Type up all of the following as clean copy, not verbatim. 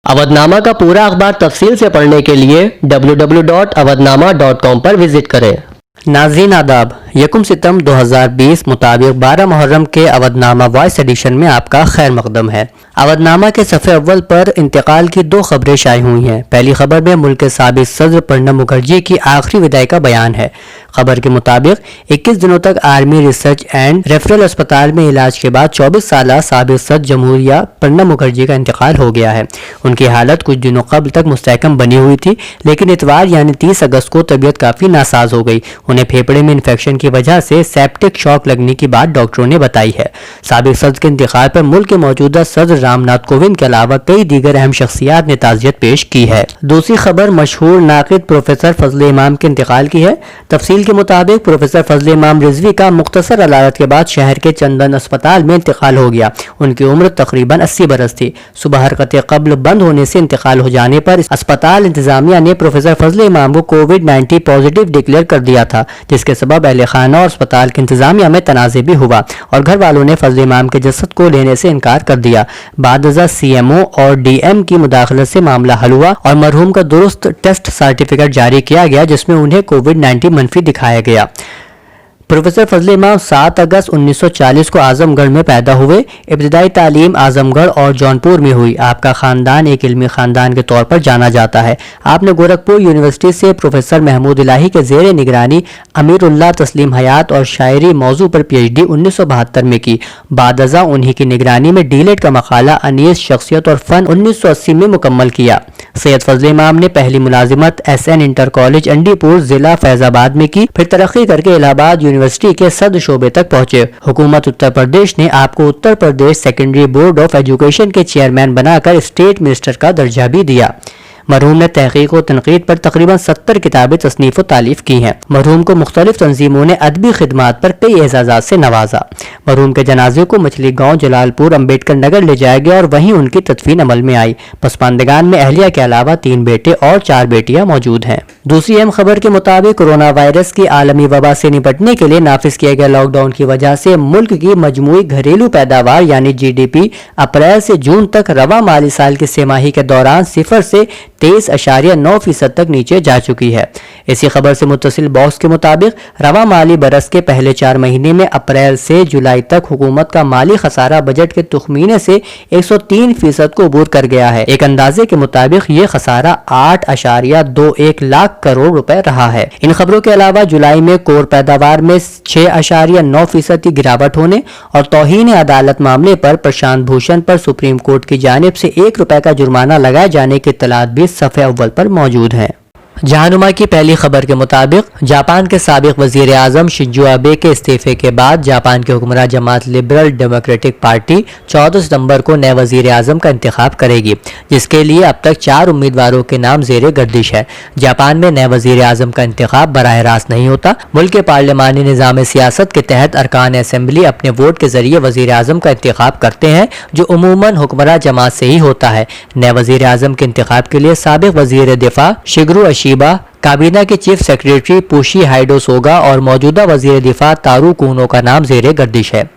अवधनामा का पूरा अखबार तफसील से पढ़ने के लिए www.awadhnama.com पर विजिट करें। नाज़रीन आदाब, 1 सितंबर 2020 मुताबिक 12 मुहर्रम के अवधनामा वॉइस एडिशन में आपका खैर मकदम है। अवधनामा के सफ़े अव्वल पर इंतकाल की 2 खबरें शाये हुई हैं। पहली खबर में मुल्क के साबिक सदर प्रणब मुखर्जी की आखिरी विदाई का बयान है। खबर के मुताबिक 21 दिनों तक आर्मी रिसर्च एंड रेफरल अस्पताल में इलाज के बाद 24 साल साबिक सदर जमहूरिया प्रणब मुखर्जी का इंतकाल हो गया है। उनकी हालत कुछ दिनों कबल तक मुस्तहकम बनी हुई थी, लेकिन इतवार यानी 30 अगस्त को तबीयत काफ़ी नासाज हो गई। उन्हें फेफड़े में इन्फेक्शन की वजह से सेप्टिक शॉक लगने की बात डॉक्टरों ने बताई है। साबिक सदर के इंतकाल पर मुल्क के मौजूदा सदर रामनाथ कोविंद के अलावा कई दीगर अहम शख्सियात ने ताज़ियत पेश की है। दूसरी खबर मशहूर नाक़िद प्रोफेसर फजल इमाम के इंतकाल की है। तफसील के मुताबिक प्रोफेसर फजल इमाम रिजवी का मुख्तसर अदालत के बाद शहर के चंदन अस्पताल में इंतकाल हो गया। उनकी उम्र तकरीबन 80 बरस थी। सुबह हरकत कब्ल बंद होने से इंतकाल हो जाने पर अस्पताल इंतजामिया ने प्रोफेसर फजल इमाम को कोविड-19 पॉजिटिव डिक्लेयर कर दिया था, जिसके सबब अहले खाना और अस्पताल के इंतजामिया में तनाज़े भी हुआ और घर वालों ने फजल इमाम के जसद को लेने से इनकार कर दिया। बाद CMO और DM की मुदाखलत से मामला हल हुआ और मरहूम का दुरुस्त टेस्ट सर्टिफिकेट जारी किया गया, जिसमें उन्हें कोविड-19 मनफी दिखाया गया। प्रोफेसर फजल इमाम 7 अगस्त 1940 को आजमगढ़ में पैदा हुए। इब्तिदाई तालीम आजमगढ़ और जौनपुर में हुई। आपका खानदान एक इल्मी खानदान के तौर पर जाना जाता है। आपने गोरखपुर यूनिवर्सिटी से प्रोफेसर महमूद इलाही के ज़ेर निगरानी अमीरुल्लाह तस्लीम हयात और शायरी मौजू पर PhD 1972 में की। बादअज़ा उन्हीं की निगरानी में डीलेट का मकाला अनीस शख्सियत और फ़न 1980 में मुकम्मल किया। सैयद फजल इमाम ने पहली मुलाजिमत SN इंटर कॉलेज अंडीपुर ज़िला फैज़ाबाद में की, फिर तरक्की करके इलाहाबाद यूनिवर्सिटी के सदर शोबे तक पहुंचे। हुकूमत उत्तर प्रदेश ने आपको Uttar Pradesh secondary board of education के चेयरमैन बनाकर स्टेट मिनिस्टर का दर्जा भी दिया। मरहूम ने तहकीक व तनकीद पर तकरीबन 70 किताबें तसनीफ़ व तालीफ की हैं। मरहूम को मुख्तलिफ तंजीमों ने अदबी खिदमात पर कई एजाज़ात से नवाजा। मरहूम के जनाजे को मछली गांव जलालपुर अम्बेडकर नगर ले जाया गया और वहीं उनकी तदफीन अमल में आई। पसमानदगान में अहलिया के अलावा 3 बेटे और 4 बेटियां मौजूद हैं। दूसरी अहम खबर के मुताबिक कोरोना वायरस की आलमी वबा से निपटने के लिए नाफिज किए गए लॉकडाउन की वजह से मुल्क की मजमूई घरेलू पैदावार यानी GDP अप्रैल से जून तक रवा माली साल की तिमाही के दौरान 0 से 23.9% तक नीचे जा चुकी है। इसी खबर से मुत्तसिल बॉक्स के मुताबिक रवा माली बरस के पहले 4 महीने में अप्रैल से जुलाई तक हुकूमत का माली खसारा बजट के तुखमीने से 103% को अबूर कर गया है। एक अंदाजे के मुताबिक ये खसारा 8.21 लाख करोड़ रुपए रहा है। इन खबरों के अलावा जुलाई में कोर पैदावार में 6.9% की गिरावट होने और तौहीन अदालत मामले पर प्रशांत भूषण पर सुप्रीम कोर्ट की जानिब से ₹1 का जुर्माना लगाए जाने की इत्तलात भी सफ़े अव्वल पर मौजूद हैं। जहानुमा की पहली खबर के मुताबिक जापान के साबिक वजीर आजम शिंजो आबे के इस्तीफे के बाद जापान के हुक्मरान जमात लिबरल डेमोक्रेटिक पार्टी 14 सितंबर को नए वजीर आजम का इंतखाब करेगी, जिसके लिए अब तक 4 उम्मीदवारों के नाम जेर गर्दिश है। जापान में नए वजीर आजम का इंतखाब बराह रास्त नहीं होता। मुल्क के पार्लिमानी निज़ाम सियासत के तहत अरकान असम्बली अपने वोट के जरिए वजीर आजम का इंतखाब करते हैं, जो उमूमन हुक्मरान जमात से ही होता है। नए वजीर आजम के इंतखाब के लिए साबिक वजीर दिफा शिगरू शिबा, काबीना के चीफ सेक्रेटरी पुशी हाइडो सोगा और मौजूदा वजीर दिफा तारू कूनो का नाम जेर गर्दिश है।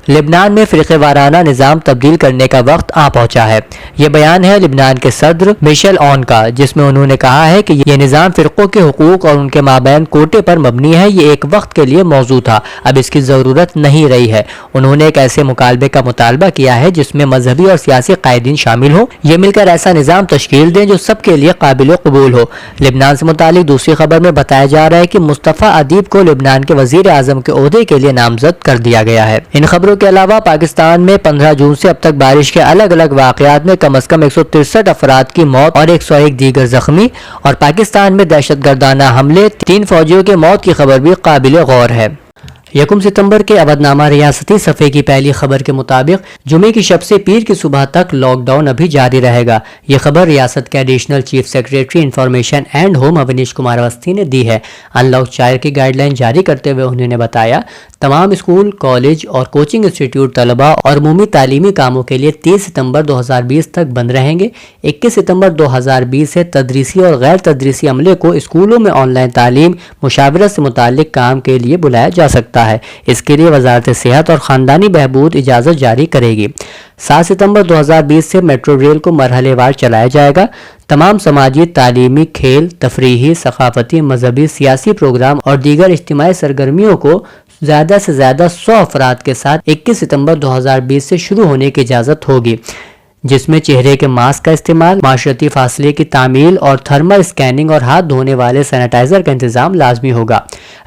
लिबनान में फ़िरक़े वाराना निज़ाम तब्दील करने का वक्त आ पहुंचा है। ये बयान है लिबनान के सदर मिशेल ऑन का, जिसमें उन्होंने कहा है कि यह निज़ाम फ़िरक़ों के हुकूक और उनके माबैन कोटे पर मबनी है। ये एक वक्त के लिए मौजू था, अब इसकी ज़रूरत नहीं रही है। उन्होंने एक ऐसे मुकालबे का मुतालबा किया है जिसमें मजहबी और सियासी कायदीन शामिल हो। ये मिलकर ऐसा निज़ाम तश्कील दें जो सबके लिए काबिल कबूल हो। लिबनान से मुतालिक दूसरी खबर में बताया जा रहा है कि मुस्तफ़ा अदीब को लिबनान के वज़ीर आज़म के ओहदे के लिए नामजद कर दिया गया है। इन खबरों के अलावा पाकिस्तान में 15 जून से अब तक बारिश के अलग अलग वाक़यात में कम से कम 163 अफराद की मौत और 101 दीगर जख्मी, और पाकिस्तान में दहशतगर्दाना हमले 3 फौजियों के मौत की खबर भी काबिल गौर है। 1 सितंबर के अवधनामा रियासती सफ़े की पहली खबर के मुताबिक जुमे की शब से पीर की सुबह तक लॉकडाउन अभी जारी रहेगा। ये खबर रियासत के additional chief secretary information and home Avnish Kumar Awasthi ने दी है। अनलॉक 4 की गाइडलाइन जारी करते हुए उन्होंने बताया, तमाम स्कूल, कॉलेज और कोचिंग इंस्टीट्यूट तलबा और उमूमी तालीमी कामों के लिए 30 सितंबर 2020 तक बंद रहेंगे। 21 सितंबर 2020 से तदरीसी और गैर तदरीसी अमले को स्कूलों में ऑनलाइन तालीम मुशावरत से मुताल्लिक काम के लिए बुलाया जा सकता سکتا ہے۔ اس کے لیے وزارت صحت اور خاندانی بہبود اجازت جاری کرے گی۔ 7 ستمبر 2020 سے میٹرو ریل کو مرحلے وار چلایا جائے گا۔ تمام سماجی، تعلیمی، کھیل، تفریحی، ثقافتی، مذہبی، سیاسی پروگرام اور دیگر اجتماعی سرگرمیوں کو زیادہ سے زیادہ 100 افراد کے ساتھ 21 ستمبر 2020 سے شروع ہونے کی اجازت ہوگی، جس میں چہرے کے ماسک کا استعمال، معاشرتی فاصلے کی تعمیل اور تھرمل اسکیننگ اور ہاتھ دھونے والے سینیٹائزر کا انتظام لازمی ہوگا۔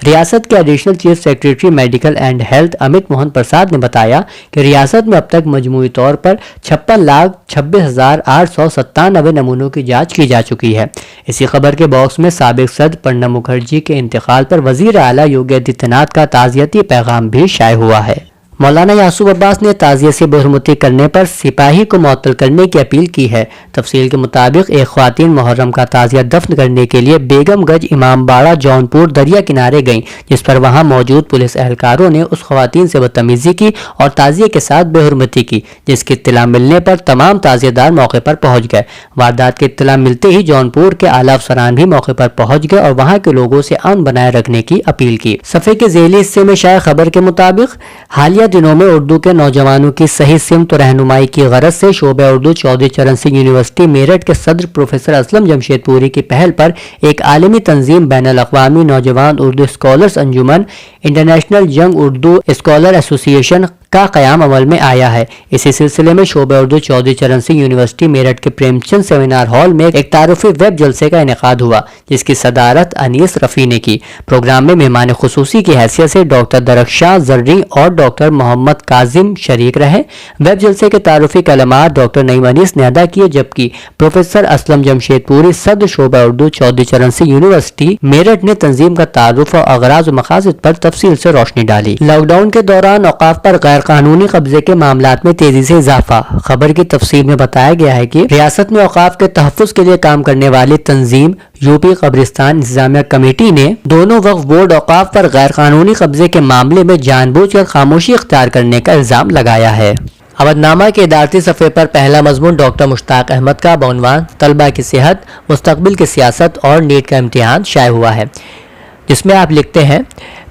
ریاست کے additional chief secretary medical and health امت موہن پرساد نے بتایا کہ ریاست میں اب تک مجموعی طور پر 56,26,897 نمونوں کی جانچ کی جا چکی ہے۔ اسی خبر کے باکس میں سابق صدر پرنب مکھرجی کے انتقال پر وزیر اعلیٰ یوگی آدتیہ ناتھ کا تعزیتی پیغام بھی شائع ہوا ہے۔ مولانا یعقوب عباس نے تعزیت سے بےحرمتی کرنے پر سپاہی کو معطل کرنے کی اپیل کی ہے۔ تفصیل کے مطابق ایک خواتین محرم کا تعزیت دفن کرنے کے لیے بیگم گنج امام باڑہ جونپور دریا کنارے گئیں، جس پر وہاں موجود پولیس اہلکاروں نے اس خواتین سے بدتمیزی کی اور تعزیے کے ساتھ بےحرمتی کی، جس کی اطلاع ملنے پر تمام تعزیت دار موقع پر پہنچ گئے۔ واردات کی اطلاع ملتے ہی جونپور کے اعلیٰ افسران بھی موقع پر پہنچ گئے اور وہاں کے لوگوں سے امن بنائے رکھنے کی اپیل کی۔ صفحے کے ذیلی حصے میں شائع خبر کے مطابق حالیہ دنوں میں اردو کے نوجوانوں کی صحیح سمت و رہنمائی کی غرض سے شعبہ اردو چودھری چرن سنگھ یونیورسٹی میرٹھ کے صدر پروفیسر اسلم جمشید پوری کی پہل پر ایک عالمی تنظیم بین الاقوامی نوجوان اردو اسکالرز انجمن انٹرنیشنل ینگ اردو اسکالر ایسوسی ایشن کا قیام عمل میں آیا ہے۔ اسی سلسلے میں شعبہ اردو چودھری چرن سنگھ یونیورسٹی میرٹھ کے پریم چند سیمینار ہال میں ایک تعارفی ویب جلسے کا انعقاد ہوا، جس کی صدارت انیس رفیع نے کی۔ پروگرام میں مہمان خصوصی کی حیثیت سے ڈاکٹر درخشاں زرعی اور ڈاکٹر محمد کاظم شریک رہے۔ ویب جلسے کے تعارفی کلمات ڈاکٹر نعیم انیس نے ادا کیے، جبکہ پروفیسر اسلم جمشید پوری صدر شعبہ اردو چودھری چرن سنگھ یونیورسٹی میرٹھ نے تنظیم کا تعارف اور اغراض و مقاصد پر تفصیل سے روشنی ڈالی۔ لاک ڈاؤن کے دوران اوقاف پر غیر قانونی قبضے کے معاملات میں تیزی سے اضافہ۔ خبر کی تفصیل میں بتایا گیا ہے کہ ریاست میں اوقاف کے تحفظ کے لیے کام کرنے والی تنظیم یوپی قبرستان انتظامیہ کمیٹی نے دونوں وقف بورڈ اوقاف پر غیر قانونی قبضے کے معاملے میں جان بوجھ کر خاموشی اختیار کرنے کا الزام لگایا ہے۔ اودھ-نامہ کے ادارتی صفحے پر پہلا مضمون ڈاکٹر مشتاق احمد کا بعنوان طلبہ کی صحت، مستقبل کی سیاست اور نیٹ کا امتحان شائع ہوا ہے، جس میں آپ لکھتے ہیں: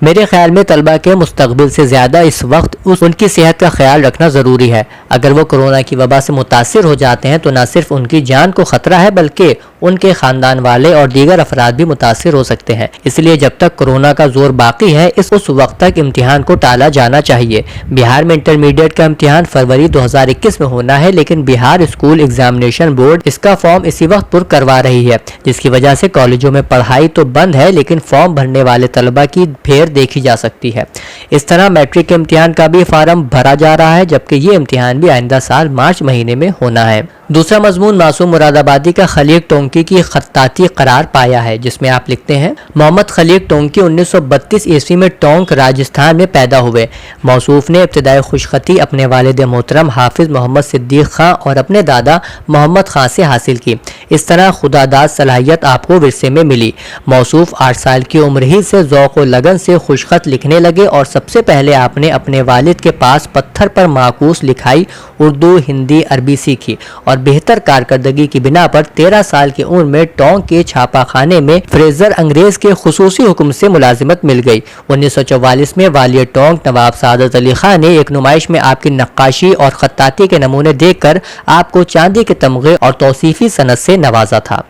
میرے خیال میں طلبہ کے مستقبل سے زیادہ اس وقت ان کی صحت کا خیال رکھنا ضروری ہے۔ اگر وہ کورونا کی وبا سے متاثر ہو جاتے ہیں تو نہ صرف ان کی جان کو خطرہ ہے بلکہ ان کے خاندان والے اور دیگر افراد بھی متاثر ہو سکتے ہیں۔ اس لیے جب تک کورونا کا زور باقی ہے اس وقت تک امتحان کو ٹالا جانا چاہیے۔ بہار میں انٹرمیڈیٹ کا امتحان فروری 2021 میں ہونا ہے، لیکن بہار اسکول ایگزامینیشن بورڈ اس کا فارم اسی وقت پر کروا رہی ہے، جس کی وجہ سے کالجوں میں پڑھائی تو بند ہے لیکن فارم بھرنے والے طلبہ کی بھیڑ دیکھی جا سکتی ہے۔ اس طرح میٹرک کے امتحان کا بھی فارم بھرا جا رہا ہے، جبکہ یہ امتحان بھی آئندہ سال مارچ مہینے میں ہونا ہے۔ دوسرا مضمون معصوم مراد آبادی کا خلیق ٹونکی کی خطاطی قرار پایا ہے، جس میں آپ لکھتے ہیں: محمد خلیق ٹونکی 1932 عیسوی میں ٹونک راجستھان میں پیدا ہوئے۔ موصوف نے ابتدائی خوشخطی اپنے والد محترم حافظ محمد صدیق خان اور اپنے دادا محمد خان سے حاصل کی۔ اس طرح خداداد صلاحیت آپ کو ورثے میں ملی۔ موصوف 8 سال کی عمر ہی سے ذوق و لگن سے خوشخط لکھنے لگے اور سب سے پہلے آپ نے اپنے والد کے پاس پتھر پر معکوس لکھائی اردو، ہندی، عربی سیکھی اور بہتر کارکردگی کی بنا پر 13 سال کی عمر میں ٹونک کے چھاپا خانے میں فریزر انگریز کے خصوصی حکم سے ملازمت مل گئی۔ 1944 میں والی ٹونک نواب سعادت علی خان نے ایک نمائش میں آپ کی نقاشی اور خطاطی کے نمونے دیکھ کر آپ کو چاندی کے تمغے اور توصیفی سند سے نوازا تھا۔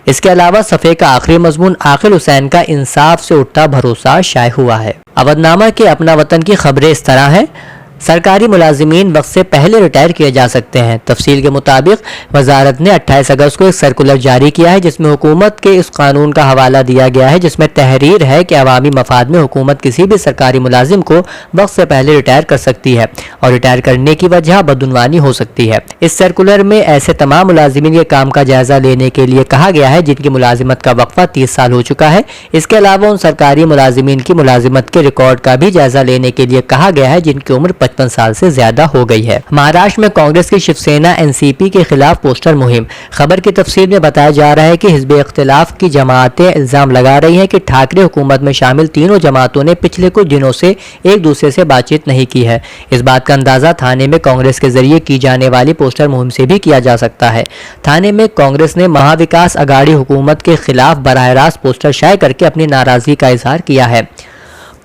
اس کے علاوہ صفحے کا آخری مضمون عاقل حسین کا انصاف سے اٹھتا بھروسہ شائع ہوا ہے۔ اودھ-نامہ کے اپنا وطن کی خبریں اس طرح ہیں: سرکاری ملازمین وقت سے پہلے ریٹائر کیے جا سکتے ہیں۔ تفصیل کے مطابق وزارت نے 28 اگست کو ایک سرکولر جاری کیا ہے، جس میں حکومت کے اس قانون کا حوالہ دیا گیا ہے جس میں تحریر ہے کہ عوامی مفاد میں حکومت کسی بھی سرکاری ملازم کو وقت سے پہلے ریٹائر کر سکتی ہے اور ریٹائر کرنے کی وجہ بدعنوانی ہو سکتی ہے۔ اس سرکولر میں ایسے تمام ملازمین کے کام کا جائزہ لینے کے لیے کہا گیا ہے جن کی ملازمت کا وقفہ 30 سال ہو چکا ہے۔ اس کے علاوہ ان سرکاری ملازمین کی ملازمت کے ریکارڈ کا بھی جائزہ لینے کے لیے کہا گیا ہے جن کی عمر 55 سال سے زیادہ ہو گئی ہے۔ مہاراشٹر میں کانگریس کی شیو سینا NCP کے خلاف پوسٹر مہم۔ خبر کی تفصیل میں بتایا جا رہا ہے کہ حزب اختلاف کی جماعتیں الزام لگا رہی ہیں کہ ٹھاکرے حکومت میں شامل تینوں جماعتوں نے پچھلے کچھ دنوں سے ایک دوسرے سے بات چیت نہیں کی ہے۔ اس بات کا اندازہ تھانے میں کانگریس کے ذریعے کی جانے والی پوسٹر مہم سے بھی کیا جا سکتا ہے۔ تھانے میں کانگریس نے مہا وکاس اگاڑی حکومت کے خلاف براہ راست پوسٹر شائع کر کے اپنی ناراضگی کا اظہار کیا ہے۔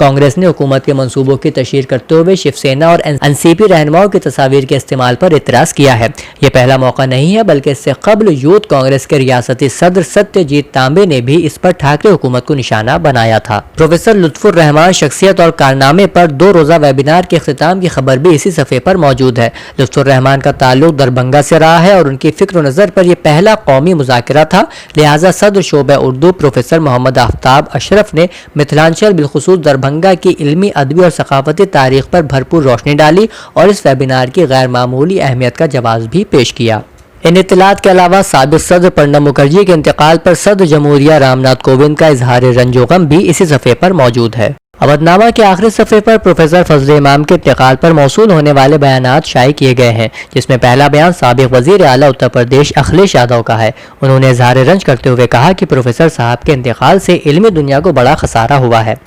कांग्रेस ने हुकूमत के मंसूबों की तशहीर करते हुए शिवसेना और एनसीपी रहनुमाओं की तस्वीर के इस्तेमाल पर इतराज़ किया है। ये पहला मौका नहीं है, बल्कि इससे कबल यूथ कांग्रेस के रियासती सदर सत्यजीत तांबे ने भी इस पर ठाकरे हुकूमत को निशाना बनाया था। प्रोफेसर लुत्फुर रहमान शख्सियत और कारनामे पर 2 रोज़ा वेबिनार के इख्तिताम की खबर भी इसी सफ़े पर मौजूद है। लुत्फुर रहमान का ताल्लुक दरभंगा से रहा है और उनकी फिक्र व नज़र पर यह पहला कौमी मुज़ाकरा था, लिहाजा सदर शोबा उर्दू प्रोफेसर मोहम्मद आफ्ताब अशरफ ने मिथिलांचल बिलखुसूस दरभंगा की इल्मी, अदबी और सकाफती तारीख पर भरपूर रोशनी डाली और इस वेबिनार की गैर मामूली अहमियत का जवाब भी पेश किया। इन इत्तलात के अलावा साबिक़ सदर प्रणब मुखर्जी के इंतकाल पर सदर जमहूरिया रामनाथ कोविंद का इजहार रंजो गम भी इसी सफ़े पर मौजूद है। अवधनामा के आखिरी सफ़े पर प्रोफेसर फजल इमाम के इंतकाल पर मौसूल होने वाले बयानात शाये किए गए हैं, जिसमें पहला बयान साबिक़ वज़ीर आला उत्तर प्रदेश अखिलेश यादव का है। उन्होंने इजहार रंज करते हुए कहा कि प्रोफेसर साहब के इंतकाल से इल्मी दुनिया को बड़ा खसारा हुआ है।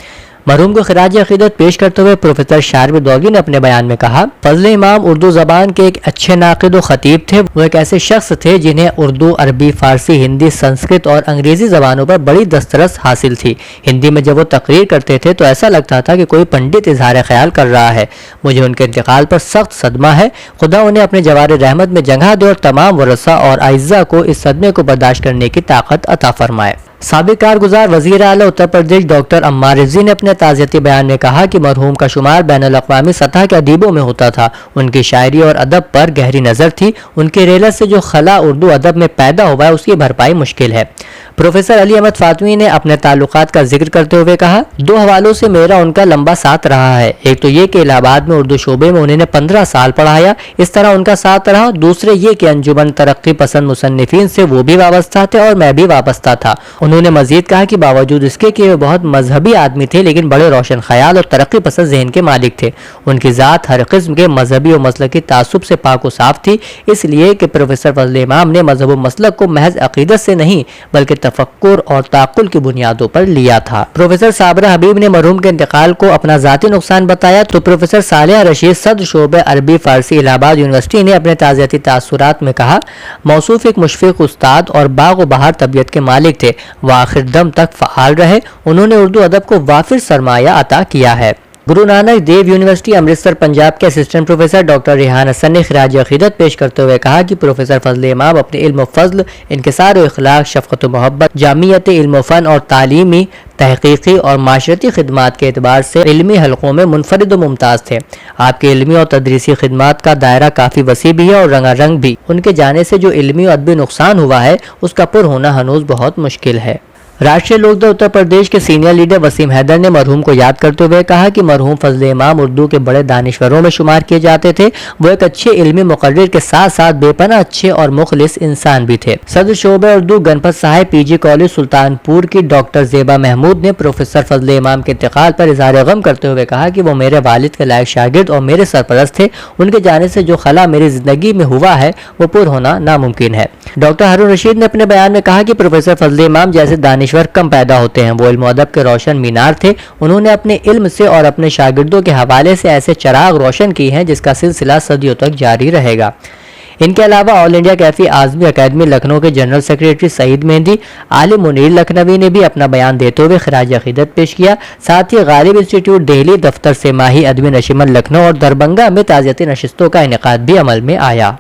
मरहूम को खिराज अक़ीदत पेश करते हुए प्रोफेसर शारब दौगी ने अपने बयान में कहा, फजल इमाम उर्दू ज़बान के एक अच्छे नाक़िद व ख़तीब थे। वो एक ऐसे शख्स थे जिन्हें उर्दू, अरबी, फ़ारसी, हिंदी, संस्कृत और अंग्रेज़ी ज़बानों पर बड़ी दस्तरस हासिल थी। हिंदी में जब वो तकरीर करते थे तो ऐसा लगता था कि कोई पंडित इजहार ख्याल कर रहा है। मुझे उनके इंतकाल पर सख्त सदमा है। खुदा उन्हें अपने जवार रहमत में जगह दे और तमाम वरसा और आइज़ा को इस सदमे को बर्दाश्त करने की ताकत अता फरमाए। साबिक़ कारगुज़ार वज़ीर आला उत्तर प्रदेश डॉक्टर अम्मार रिज़वी ने अपने ताज़ियती बयान में कहा कि मरहूम का शुमार बैनुल अक़वामी सतह के अदीबों में होता था। उनकी शायरी और अदब पर गहरी नज़र थी। उनकी रेलत से जो खला उर्दू अदब में पैदा हुआ है उसकी भरपाई मुश्किल है। प्रोफेसर अली अहमद फातमी ने अपने ताल्लुकात का जिक्र करते हुए कहा, 2 हवालों से मेरा उनका लंबा साथ रहा है। एक तो ये कि इलाहाबाद में उर्दू शोबे में उन्होंने 15 साल पढ़ाया, इस तरह उनका साथ रहा। दूसरे ये कि अंजुमन तरक्की पसंद मुसन्निफीन से वो भी वाबस्ता थे और मैं भी वाबस्ता था। उन्होंने मजीद कहा कि बावजूद इसके कि वे बहुत मजहबी आदमी थे, लेकिन बड़े रोशन ख्याल और तरक्की पसंद जहन के मालिक थे। उनकी ज़ात हर किस्म के मजहबी और मसलकी तासुब से पाक व साफ थी, इसलिए कि प्रोफेसर फजल इमाम ने मजहब व मसलक को महज अकीदत से नहीं बल्कि तफक्कुर और ताक़ुल की बुनियादों पर लिया था। प्रोफेसर साबरा हबीब ने मरहूम के इंतकाल को अपना ज़ाती नुकसान बताया तो प्रोफेसर सालिहा रशीद सदर शोबे अरबी फ़ारसी इलाहाबाद यूनिवर्सिटी ने अपने ताज़ियती तासुरात में कहा, मौसूफ एक मुशफ़िक़ उस्ताद और बाग व बहार तबीयत के मालिक थे। वह आखिर दम तक फ़आल रहे। उन्होंने उर्दू अदब को वाफिर सरमाया अता किया है। गुरु नानक देव यूनिवर्सिटी अमृतसर पंजाब के assistant professor doctor Rehan Hasan ने खिराज अक़ीदत पेश करते हुए कहा कि प्रोफेसर फजल इमाम अपने इल्म व फजल, इनकिसार व इखलाक, शफ़क़त व मोहब्बत, जामियत इल्म व फ़न और तालीमी, तहक़ीक़ी और माशरती खिदमात के एतबार से इल्मी हलकों में मुनफरिद व मुमताज़ थे। आपके इल्मी और तदरीसी खिदमात का दायरा काफ़ी वसी भी है और रंगारंग भी। उनके जाने से जो इल्मी और अदबी नुकसान हुआ है उसका पुर होना हनूज़ बहुत मुश्किल है। राष्ट्रीय लोकदल उत्तर प्रदेश के सीनियर लीडर वसीम हैदर ने मरहूम को याद करते हुए कहा कि मरहूम फजल इमाम उर्दू के बड़े दानिश्वरों में शुमार किए जाते थे। वो एक अच्छे इल्मी मुक़र्रिर के साथ साथ बेपनाह अच्छे और मुखलिस इंसान भी थे। सदर शोबा उर्दू गणपत साहिब पीजी कॉलेज सुल्तानपुर की डॉक्टर ज़ेबा महमूद ने प्रोफेसर फजल इमाम के इंतकाल पर इज़हार गम करते हुए कहा कि वो मेरे वालिद के लायक शागिर्द और मेरे सरपरस्त थे। उनके जाने से जो खला मेरी ज़िंदगी में हुआ है वो पूरा होना नामुमकिन है। डॉक्टर हारून रशीद ने अपने बयान में कहा कि प्रोफेसर फजल इमाम जैसे दानिश्वर कम पैदा होते हैं। वो इल्म अदब के रोशन मीनार थे। उन्होंने अपने इल्म से और अपने शागिर्दों के हवाले से ऐसे चराग रोशन की हैं जिसका सिलसिला सदियों तक जारी रहेगा। इनके अलावा all India Kaifi Azmi academy Lucknow के जनरल सेक्रेटरी सईद मेहंदी, आलिम मुनीर लखनवी ने भी अपना बयान देते हुए खिराज अक़ीदत पेश किया। साथ ही गालिब इंस्टीट्यूट दिल्ली दफ्तर से माही अदबी नशिमन लखनऊ और दरभंगा में ताज़ियती नशिस्तों का इनेकाद भी अमल में आया।